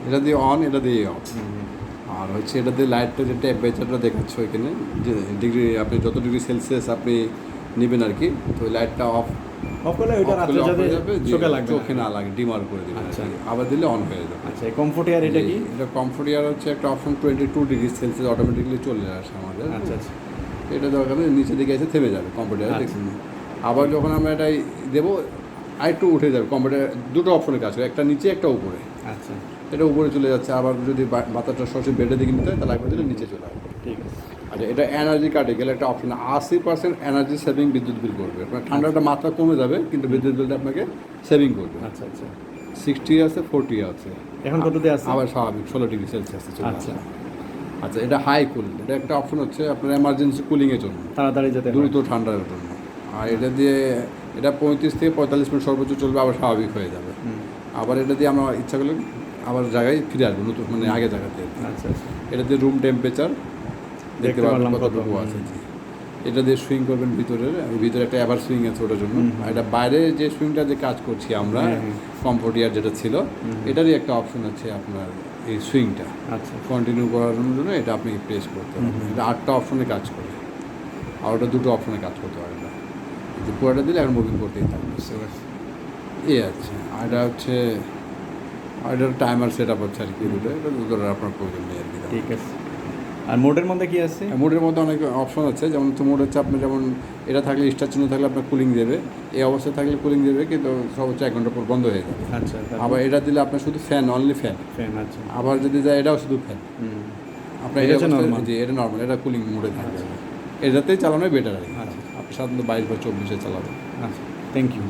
এটা দিয়ে অন, এটা দিয়ে অফ। আর হচ্ছে এটা দিয়ে লাইটটা যে টেম্পারেচারটা দেখাচ্ছ এখানে, যে ডিগ্রি আপনি যত ডিগ্রি সেলসিয়াস আপনি নেবেন আর কি, তো লাইটটা অফ করলে ওইটা রাত্রে যাবে চোখে লাগবে, চোখে না লাগে, ডিমার করে দেবে। আচ্ছা, আবার দিলে অন হয়ে যাবে। আচ্ছা। এই কমফোর্ট এয়ার এটা কি? এটা কমফোর্ট এয়ার হচ্ছে একটা অপশন, 22 ডিগ্রি সেলসিয়াস অটোমেটিকলি চলে আসে আমাদের। আচ্ছা আচ্ছা এটা দরকার নেই, নিচের দিকে এসে থেমে যাবে কমফোর্ট এয়ার, দেখুন। আবার যখন আমরা এটাই দেবো আরেকটু উঠে যাবে কমফোর্ট এয়ার, দুটো অপশনে কাজ করে, একটা নিচে একটা উপরে। আচ্ছা, এটা উপরে চলে যাচ্ছে। আবার যদি বাতাসটা সরাসরি বেডের দিকে নিতে হয় তাহলে একবার দিলে নিচে চলে আসবে। ঠিক আছে। আচ্ছা, এটা এনার্জি কাটে গেলে একটা অপশন, 80% এনার্জি সেভিং বিদ্যুৎ বিল করবে। আপনার ঠান্ডাটা মাত্রা কমে যাবে কিন্তু বিদ্যুৎ বিলটা আপনাকে সেভিং করবে। আচ্ছা আচ্ছা 60 আছে, 40 আছে, এখন কততে আছে? আবার স্বাভাবিক 16 ডিগ্রি সেলসিয়াসে চলে আসে। আচ্ছা আচ্ছা, এটা হাই কুল, এটা একটা অপশন হচ্ছে আপনার এমার্জেন্সি কুলিংয়ের জন্য, তাড়াতাড়ি যেতে হয়। দ্রুত ঠান্ডার জন্য। আর এটা দিয়ে এটা 35 থেকে 45 মিনিট সর্বোচ্চ চলবে, আবার স্বাভাবিক হয়ে যাবে। আবার এটা দিয়ে আমরা ইচ্ছা করলে আবার জায়গায় ফিরে আসবো, নতুন মানে আগে জায়গাতে। আচ্ছা আচ্ছা এটা দিয়ে রুম টেম্পারেচার দেখতে পারবেন পারলাম কতটুকু আছে। এটা দিয়ে সুইং করবেন ভিতরে একটা এভার সুইং আছে ওটার জন্য। আর এটা বাইরে যে সুইংটা যে কাজ করছি আমরা, কমফোর্ট এয়ার যেটা ছিল, এটারই একটা অপশন আছে আপনার এই সুইংটা আচ্ছা কন্টিনিউ করার জন্য। এটা আপনি প্রেস করতে পারবেন। এটা 8টা অপশনে কাজ করে, আর ওটা 2টো অপশনে কাজ করতে পারে না। যে পুরোটা দিলে এখন মুভিং করতেই থাকবে। এই আছে। আর এটা হচ্ছে, আর এটার টাইমার সেট আপ হচ্ছে আর কি। এটা দুটোর আপনার প্রয়োজন নেই আর কি। ঠিক আছে। আর মোডের মধ্যে কি আছে? মোডের মধ্যে অনেক অপশন আছে, যেমন মোড হচ্ছে আপনার, যেমন এটা থাকলে স্টার চিহ্ন থাকলে আপনার কুলিং দেবে, এই অবস্থায় থাকলে কুলিং দেবে, কিন্তু সর্বোচ্চ 1 ঘন্টা পর বন্ধ হয়ে যাবে। আচ্ছা, আবার এটা দিলে আপনার শুধু ফ্যান, অনলি ফ্যান। আচ্ছা। আবার যদি যায় এটাও শুধু ফ্যান। আপনার এটা হচ্ছে normal? জি, এটা নর্মাল, এটা কুলিং মোডে থাকবে। এটাতেই চালানোই বেটার আর কি। আচ্ছা আপনি সাধারণত 22 বা 24-এ চালাবেন। আচ্ছা, থ্যাংক ইউ।